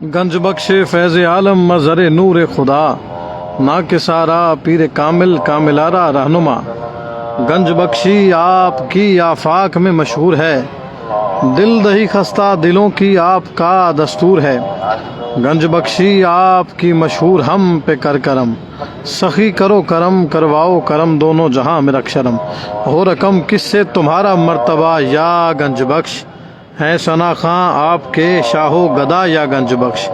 گنج بخش فیض عالم مظہر نور خدا، نا کہ سارا پیر کامل کاملارا رہنما۔ گنج بخشی آپ کی آفاق میں مشہور ہے، دل دہی خستہ دلوں کی آپ کا دستور ہے۔ گنج بخشی آپ کی مشہور ہم پہ کر کرم، سخی کرو کرم کرواؤ کرم دونوں جہاں میں رکھ شرم۔ ہو رقم کس سے تمہارا مرتبہ یا گنج بخش، ہیں ثنا خاں آپ کے شاہو گدا یا گنج بخش۔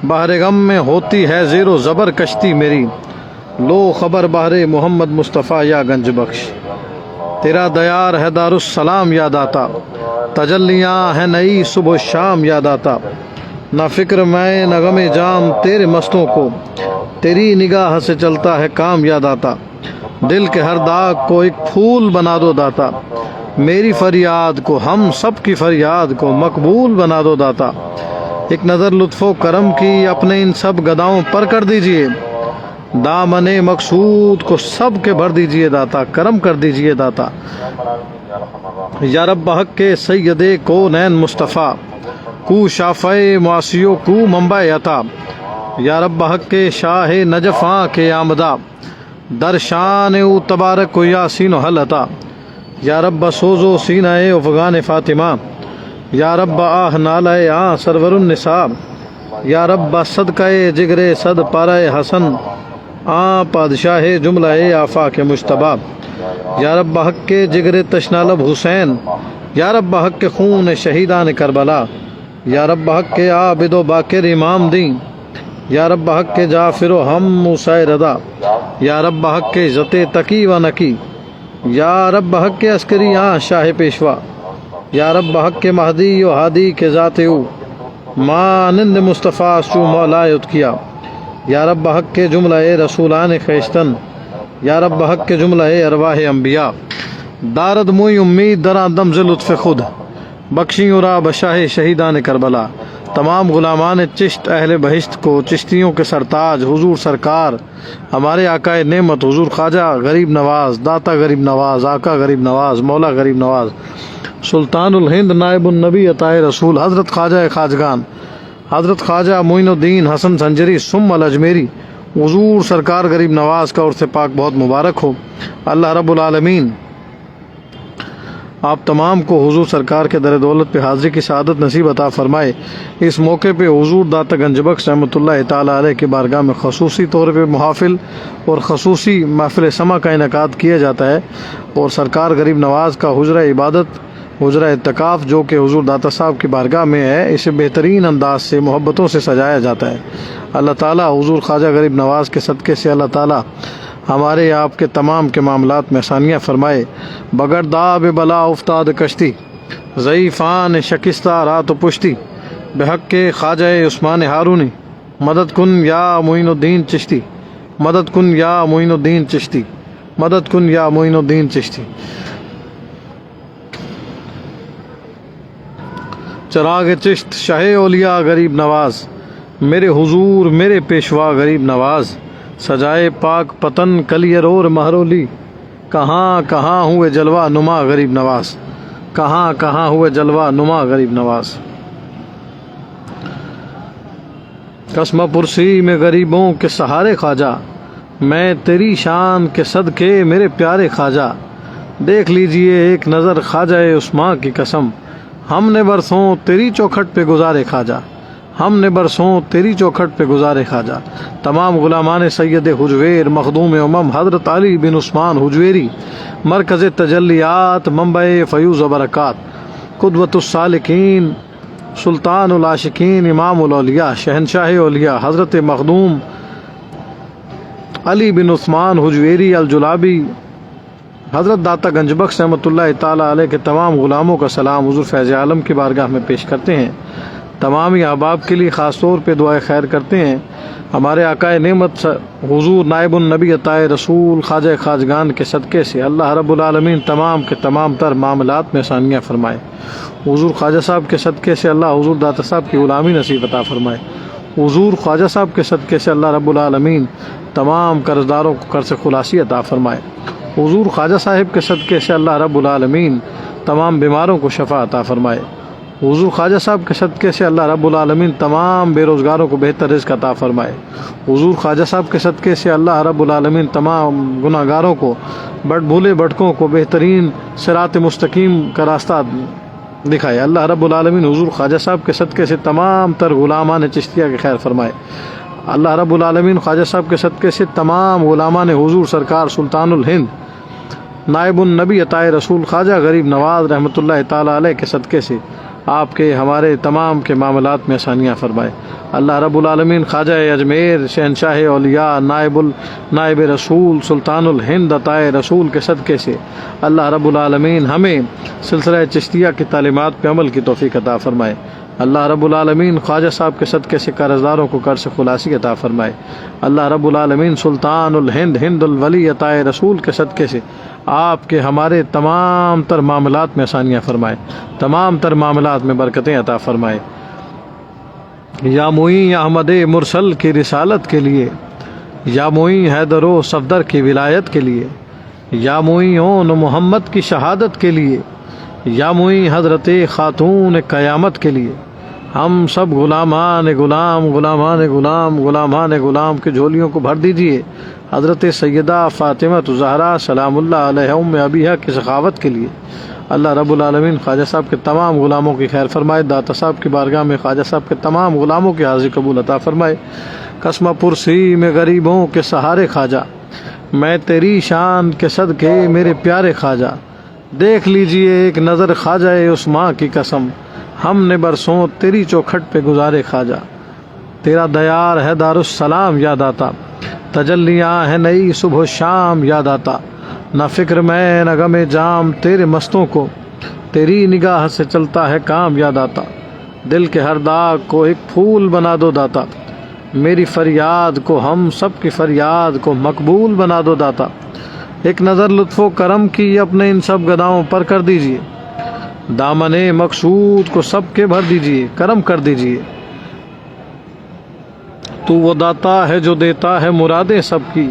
بحر غم میں ہوتی ہے زیر و زبر کشتی میری، لو خبر بحر محمد مصطفیٰ یا گنج بخش۔ تیرا دیار ہے دار السلام یاد آتا، تجلیاں ہیں نئی صبح و شام یاد آتا۔ نہ فکر میں نہ غم جام تیرے مستوں کو، تیری نگاہ سے چلتا ہے کام یاد آتا۔ دل کے ہر داغ کو ایک پھول بنا دو داتا، میری فریاد کو ہم سب کی فریاد کو مقبول بنا دو داتا۔ ایک نظر لطف و کرم کی اپنے ان سب گداؤں پر کر دیجئے، دامن مقصود کو سب کے بھر دیجئے داتا، کرم کر دیجئے داتا۔ یا رب حق کے سید کونین مصطفیٰ، کو شافع معاشیوں کو منبع عطا۔ یا رب حق کے شاہ نجفاں کے آمدہ، در شان او تبارک و یاسین و حل عطا۔ یا رب سوزو سینہ افغان فاطمہ، یا رب آہ نالہ آ سرور النساء۔ یا رب صدقہ جگر صد پارہ حسن، آ پادشاہ جملہ آفاق مجتبی۔ یا رب حق کے جگر تشنالب حسین، یا رب حق کے خون شہیدان کربلا۔ یا رب حق کے عابد و باکر امام دین، یا رب حق کے جعفر و ہم موسیٰ رضا۔ یا رب حق کے عزت تقی و نقی، یا رب حق کے عسکری شاہ پیشوا۔ یا رب حق کے مہدی و ہادی کے ذات او، مانند مصطفیٰ سو مولا کیا۔ یا رب حق کے جملہ رسولان خیشتن، یا رب حق کے جملہ ارواح انبیاء۔ دارد موئی امید درا دم ز لطف خود، بخشی را بشاہ شہیدان کربلا۔ تمام غلامان چشت اہل بہشت کو چشتیوں کے سرتاج حضور سرکار ہمارے آقا نعمت حضور خواجہ غریب نواز، داتا غریب نواز، آقا غریب نواز، مولا غریب نواز، سلطان الہند نائب النبی عطائے رسول حضرت خواجہ خواجگان حضرت خواجہ معین الدین حسن سنجری ثم الاجمیری حضور سرکار غریب نواز کا عرص پاک بہت مبارک ہو۔ اللہ رب العالمین آپ تمام کو حضور سرکار کے در دولت پہ حاضری کی سعادت نصیب عطا فرمائے۔ اس موقع پہ حضور داتا گنج بخش رحمۃ اللہ تعالیٰ علیہ کی بارگاہ میں خصوصی طور پہ محافل اور خصوصی محفل سما کا انعقاد کیا جاتا ہے، اور سرکار غریب نواز کا حجرہ عبادت، حجرہ اعتکاف جو کہ حضور داتا صاحب کی بارگاہ میں ہے، اسے بہترین انداز سے محبتوں سے سجایا جاتا ہے۔ اللہ تعالیٰ حضور خواجہ غریب نواز کے صدقے سے اللہ تعالیٰ ہمارے آپ کے تمام کے معاملات میں آسانیاں فرمائے۔ بغیر داب بلا افتاد کشتی، ضعیفان شکستہ رات و پشتی، بحق کے خواجہ عثمان ہارونی، مدد کن یا معین الدین چشتی، مدد کن یا معین الدین چشتی، مدد کن یا معین الدین چشتی۔ چراغ چشت شاہ اولیاء غریب نواز، میرے حضور میرے پیشوا غریب نواز، سجائے پاک پتن کلیر اور مہرولی، کہاں کہاں ہوئے جلوہ نما غریب نواز، کہاں کہاں ہوئے جلوہ نما غریب نواز۔ قسمہ پرسی میں غریبوں کے سہارے خواجہ، میں تیری شان کے صدقے میرے پیارے خواجہ۔ دیکھ لیجئے ایک نظر خواجہ عثمان کی قسم، ہم نے برسوں تیری چوکھٹ پہ گزارے خواجہ، ہم نے برسوں تیری چوکھٹ پہ گزارے خواجہ۔ تمام غلامان سید حجویر مخدوم امم حضرت علی بن عثمان حجویری، مرکز تجلیات منبع فیوز و برکات، قدوۃ السالکین، سلطان العاشقین، امام الاولیاء، شہنشاہ اولیاء حضرت مخدوم علی بن عثمان حجویری الجلابی، حضرت داتا گنج بخش رحمۃ اللہ تعالیٰ علیہ کے تمام غلاموں کا سلام حضور فیض عالم کی بارگاہ میں پیش کرتے ہیں۔ تمام احباب کے لیے خاص طور پہ دعائے خیر کرتے ہیں۔ ہمارے آقا نعمت حضور نائب النبی عطائے رسول خواجہ خواجگان کے صدقے سے اللہ رب العالمین تمام کے تمام تر معاملات میں آسانیاں فرمائے۔ حضور خواجہ صاحب کے صدقے سے اللہ حضور داتا صاحب کی غلامی نصیب عطا فرمائے۔ حضور خواجہ صاحب کے صدقے سے اللہ رب العالمین تمام قرض داروں کو قرض خلاصی عطا فرمائے۔ حضور خواجہ صاحب کے صدقے سے اللہ رب العالمین تمام بیماروں کو شفا عطا فرمائے۔ حضور خواجہ صاحب کے صدقے سے اللہ رب العالمین تمام بے روزگاروں کو بہتر رزق عطا فرمائے۔ حضور خواجہ صاحب کے صدقے سے اللہ رب العالمین تمام گناہ گاروں کو، بھولے بھٹکوں کو بہترین صراط مستقیم کا راستہ دکھائے۔ اللہ رب العالمین حضور خواجہ صاحب کے صدقے سے تمام تر غلامان چشتیہ کے خیر فرمائے۔ اللہ رب العالمین خواجہ صاحب کے صدقے سے تمام غلامان حضور سرکار سلطان الہند نائب النبی عطائے رسول خواجہ غریب نواز رحمۃ اللہ تعالیٰ علیہ کے صدقے سے آپ کے ہمارے تمام کے معاملات میں آسانیاں فرمائے۔ اللہ رب العالمین خواجہ اجمیر شہنشاہ اولیاء نائب رسول سلطان الہند عطائے رسول کے صدقے سے اللہ رب العالمین ہمیں سلسلہ چشتیہ کی تعلیمات پہ عمل کی توفیق عطا فرمائے۔ اللہ رب العالمین خواجہ صاحب کے صدقے سے قرض داروں کو قرض سے خلاصی عطا فرمائے۔ اللہ رب العالمین سلطان الہند ہند الولی عطائے رسول کے صدقے سے آپ کے ہمارے تمام تر معاملات میں آسانیاں فرمائے، تمام تر معاملات میں برکتیں عطا فرمائے۔ یا معین احمد مرسل کی رسالت کے لیے، یا معین حیدر و صفدر کی ولایت کے لیے، یا معین محمد کی شہادت کے لیے، یا معین حضرت خاتون قیامت کے لیے، ہم سب غلامان غلام کی جھولیوں کو بھر دیجیے حضرت سیدہ فاطمہ زہرا سلام اللہ علیہ ام ابیہا کی سخاوت کے لیے۔ اللہ رب العالمین خواجہ صاحب کے تمام غلاموں کی خیر فرمائے۔ داتا صاحب کی بارگاہ میں خواجہ صاحب کے تمام غلاموں کی حاضری قبول عطا فرمائے۔ قسمہ پرسی میں غریبوں کے سہارے خواجہ، میں تیری شان کے صدقے میرے پیارے خواجہ، دیکھ لیجئے ایک نظر خواجہ اس ماں کی قسم، ہم نے برسوں تیری چوکھٹ پہ گزارے خواجہ، تیرا دیار ہے دارالسلام یاد آتا، تجلیاں ہے نئی صبح و شام یاد آتا، نہ فکر میں نہ غم جام تیرے مستوں کو، تیری نگاہ سے چلتا ہے کام یاد آتا، دل کے ہر داغ کو ایک پھول بنا دو داتا، میری فریاد کو ہم سب کی فریاد کو مقبول بنا دو داتا، ایک نظر لطف و کرم کی اپنے ان سب گداؤں پر کر دیجئے، دامن مقصود کو سب کے بھر دیجئے، کرم کر دیجئے، تو وہ داتا ہے جو دیتا ہے مرادیں سب کی،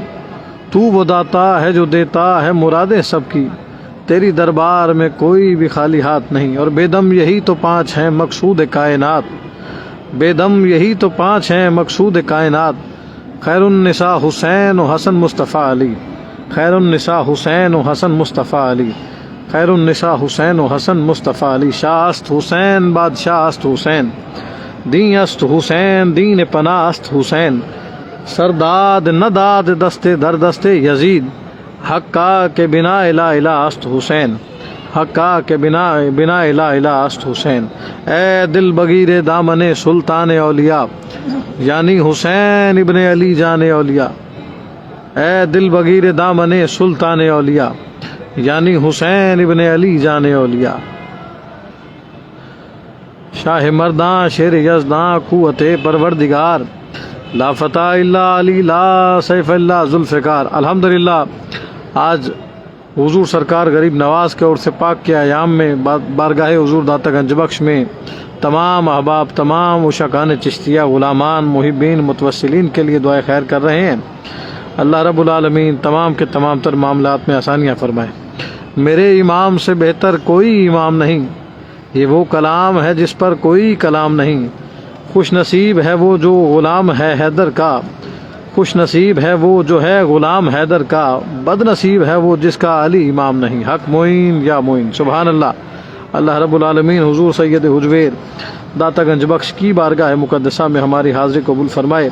تو وہ داتا ہے جو دیتا ہے مرادیں سب کی، تیری دربار میں کوئی بھی خالی ہاتھ نہیں، اور بے دم یہی تو 5 ہیں مقصود کائنات، بے دم یہی تو 5 ہیں مقصود کائنات، خیر النساء حسین و حسن مصطفیٰ علی، خیر النساء حسین و حسن مصطفیٰ علی، خیر النساء حسین و حسن مصطفیٰ علی، شاہ است حسین بادشاہ است حسین، دین است حسین دین پناہ است حسین، سرداد نداد دستے در دستے یزید، حقا کے بنا الہ الہ است حسین، حقا کے بنا الہ الہ است حسین، اے دل بغیر دامن سلطان اولیاء یعنی حسین ابن علی جان اولیاء، اے دل بغیر دامن سلطان اولیاء یعنی حسین ابن علی جان اولیاء، شاہ مرداں شیر یزداں قوت پروردگار، لا فتح الا علی لا سیف اللہ ذوالفقار۔ الحمدللہ آج حضور سرکار غریب نواز کے عرس پاک کے ایام میں بارگاہ حضور داتا گنج بخش میں تمام احباب، تمام عشاقان چشتیہ، غلامان، محبین، متوسلین کے لیے دعائے خیر کر رہے ہیں۔ اللہ رب العالمین تمام کے تمام تر معاملات میں آسانیاں فرمائے۔ میرے امام سے بہتر کوئی امام نہیں، یہ وہ کلام ہے جس پر کوئی کلام نہیں، خوش نصیب ہے وہ جو غلام ہے حیدر کا، خوش نصیب ہے وہ جو ہے غلام حیدر کا، بد نصیب ہے وہ جس کا علی امام نہیں، حق معین یا معین۔ سبحان اللہ۔ اللہ رب العالمین حضور سید حجویر داتا گنج بخش کی بارگاہ مقدسہ میں ہماری حاضری قبول فرمائے،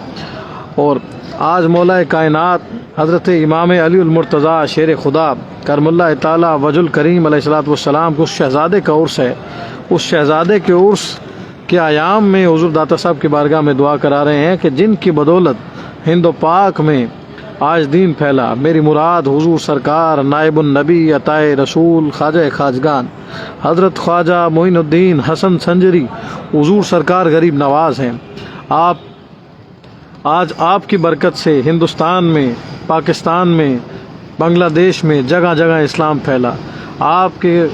اور آج مولا کائنات حضرت امام علی المرتضیٰ شیر خدا کرم اللہ تعالیٰ وجہ الکریم علیہ الصلوۃ والسلام کو اس شہزادے کا عرس ہے، اس شہزادے کے عرس کے ایام میں حضور داتا صاحب کی بارگاہ میں دعا کرا رہے ہیں کہ جن کی بدولت ہند و پاک میں آج دین پھیلا، میری مراد حضور سرکار نائب النبی عطائے رسول خواجہ خواجگان حضرت خواجہ معین الدین حسن سنجری حضور سرکار غریب نواز ہیں۔ آج آپ کی برکت سے ہندوستان میں، پاکستان میں، بنگلہ دیش میں جگہ جگہ اسلام پھیلا، آپ کے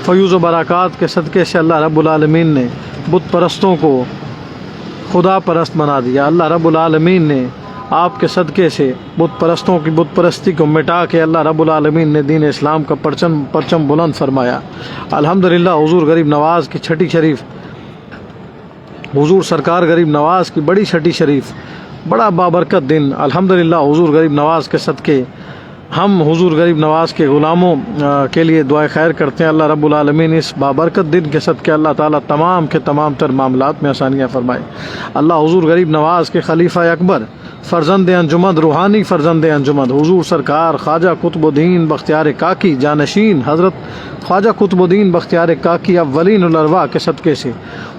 فیوز و برکات کے صدقے سے اللہ رب العالمین نے بت پرستوں کو خدا پرست بنا دیا، اللہ رب العالمین نے آپ کے صدقے سے بت پرستوں کی بت پرستی کو مٹا کے اللہ رب العالمین نے دین اسلام کا پرچم بلند فرمایا۔ الحمدللہ حضور غریب نواز کی چھٹی شریف، حضور سرکار غریب نواز کی بڑی چھٹی شریف، بڑا بابرکت دن۔ الحمدللہ حضور غریب نواز کے صدقے ہم حضور غریب نواز کے غلاموں کے لیے دعائے خیر کرتے ہیں۔ اللہ رب العالمین اس بابرکت دن کے صدقے اللہ تعالیٰ تمام کے تمام تر معاملات میں آسانیاں فرمائے۔ اللہ حضور غریب نواز کے خلیفہ اکبر، فرزند انجمن، روحانی فرزند انجمن، حضور سرکار خواجہ قطب الدین بختیار کاکی جانشین حضرت خواجہ قطب الدین بختیار کاکی اولین الارواح کے صدقے سے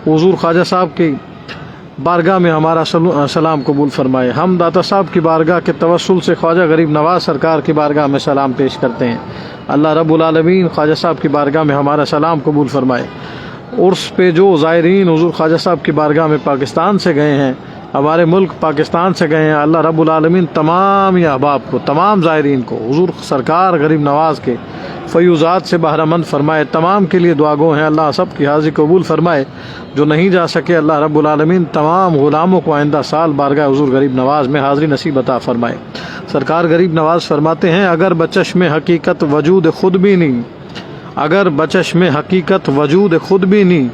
حضور خواجہ صاحب کی بارگاہ میں ہمارا سلام قبول فرمائے۔ ہم داتا صاحب کی بارگاہ کے توسل سے خواجہ غریب نواز سرکار کی بارگاہ میں سلام پیش کرتے ہیں۔ اللہ رب العالمین خواجہ صاحب کی بارگاہ میں ہمارا سلام قبول فرمائے۔ عرس پہ جو زائرین حضور خواجہ صاحب کی بارگاہ میں پاکستان سے گئے ہیں، ہمارے ملک پاکستان سے گئے ہیں، اللہ رب العالمین تمام احباب کو، تمام زائرین کو حضور سرکار غریب نواز کے فیوزات سے بہرہ مند فرمائے۔ تمام کے لیے دعا گو ہیں، اللہ سب کی حاضری قبول فرمائے۔ جو نہیں جا سکے اللہ رب العالمین تمام غلاموں کو آئندہ سال بارگاہ حضور غریب نواز میں حاضری نصیب عطا فرمائے۔ سرکار غریب نواز فرماتے ہیں، اگر بچشم حقیقت وجود خود بھی نہیں، اگر بچشم حقیقت وجود خود بھی نہیں،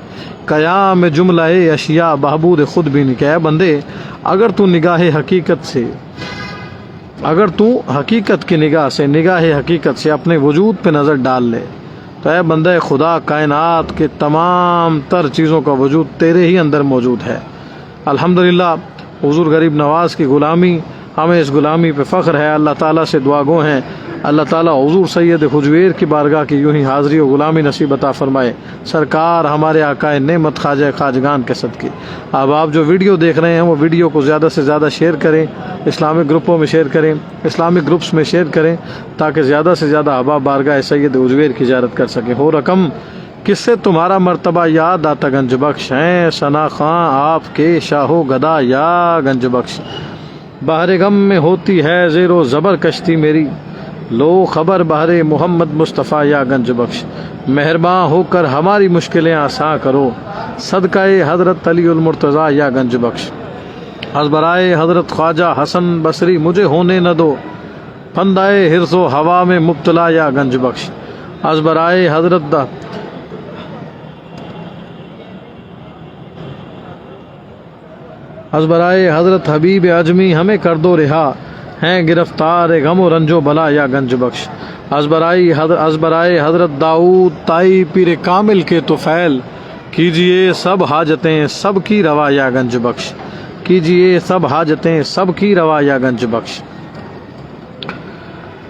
قیام جملہ اشیاء بہبود خود بھی نہیں۔ کہ اے بندے، اگر تو نگاہ حقیقت سے، اگر تو حقیقت کی نگاہ سے، نگاہ حقیقت سے اپنے وجود پہ نظر ڈال لے تو اے بندہ خدا، کائنات کے تمام تر چیزوں کا وجود تیرے ہی اندر موجود ہے۔ الحمدللہ حضور غریب نواز کی غلامی، ہمیں اس غلامی پہ فخر ہے۔ اللہ تعالیٰ سے دعا گو ہیں، اللہ تعالیٰ حضور سید حجویر کی بارگاہ کی یوں ہی حاضری و غلامی نصیب عطا فرمائے۔ سرکار ہمارے آقائے نعمت خواجہ خواجگان کے صدقے۔ اب آپ جو ویڈیو دیکھ رہے ہیں وہ ویڈیو کو زیادہ سے زیادہ شیئر کریں، اسلامک گروپوں میں شیئر کریں، اسلامک گروپس میں شیئر کریں، تاکہ زیادہ سے زیادہ احباب بارگاہ سید حجویر کی زیارت کر سکیں۔ ہو رقم کس سے تمہارا مرتبہ یاد آتا گنج بخش ہیں، ثنا خاں آپ کے شاہو گدا یا گنج بخش۔ بحر غم میں ہوتی ہے زیر و زبر کشتی میری، لو خبر بحر محمد مصطفیٰ یا گنج بخش۔ مہرباں ہو کر ہماری مشکلیں آساں کرو، صدقہ حضرت علی المرتضیٰ یا گنج بخش۔ از برائے حضرت خواجہ حسن بصری مجھے ہونے نہ دو، پندائے حرص و ہوا میں مبتلا یا گنج بخش۔ از برائے حضرت حبیب اجمی ہمیں کر دو رہا، ہیں گرفتار غم و رنج و بلا یا گنج بخش۔ از برائے حضرت داؤد تائی پیر کامل کے طفیل، کیجئے سب حاجتیں سب کی روا یا گنج بخش، کیجئے سب حاجتیں سب کی روا یا گنج بخش۔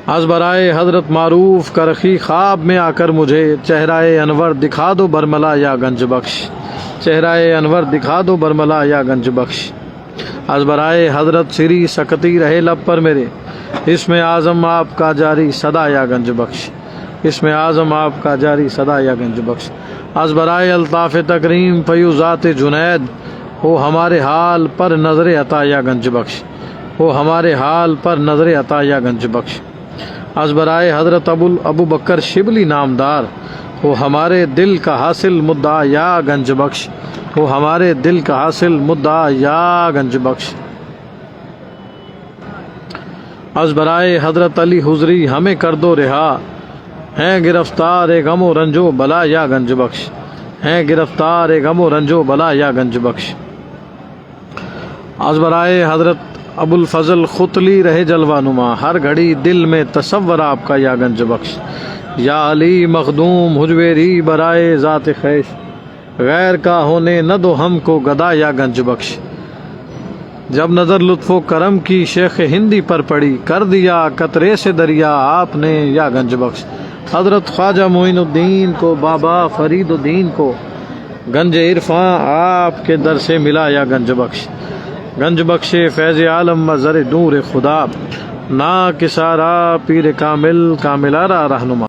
از برائے حضرت معروف کرخی خواب میں آ کر مجھے چہرہ انور دکھا دو برملا یا گنج بخش، چہرہ انور دکھا دو برملا یا گنج بخش۔ از برائے حضرت سری سکتی رہے لب پر میرے، اسم اعظم آپ کا جاری صدا یا گنج بخش، اسم اعظم آپ کا جاری صدا یا گنج بخش۔ از برائے الطاف تکریم فیوزات جنید، ہو ہمارے حال پر نظر عطا یا گنج بخش، ہو ہمارے حال پر نظر عطا یا گنج بخش۔ از برائے حضرت ابو بکر شبلی نامدار، ہو ہمارے دل کا حاصل مدعا یا گنج بخش، ہو ہمارے دل کا حاصل مدعا یا گنج بخش۔ از برائے حضرت علی حضری ہمیں کر دو رہا، ہیں گرفتار غم و رنج و بلا یا گنج بخش، ہیں گرفتار غم و رنج و بلا یا گنج بخش۔ از برائے حضرت ابو الفضل خطلی رہے جلوہ نما، ہر گھڑی دل میں تصور آپ کا یا گنج بخش۔ یا علی مخدوم حجویری برائے ذات خیش، غیر کا ہونے نہ دو ہم کو گدا یا گنج بخش۔ جب نظر لطف و کرم کی شیخ ہندی پر پڑی، کر دیا قطرے سے دریا آپ نے یا گنج بخش۔ حضرت خواجہ معین الدین کو، بابا فرید الدین کو گنج عرفاں آپ کے در سے ملا یا گنج بخش۔ گنج بخش فیض عالم مظہر نور خدا، نا کسارا پیر کامل کامل آرا رہنما۔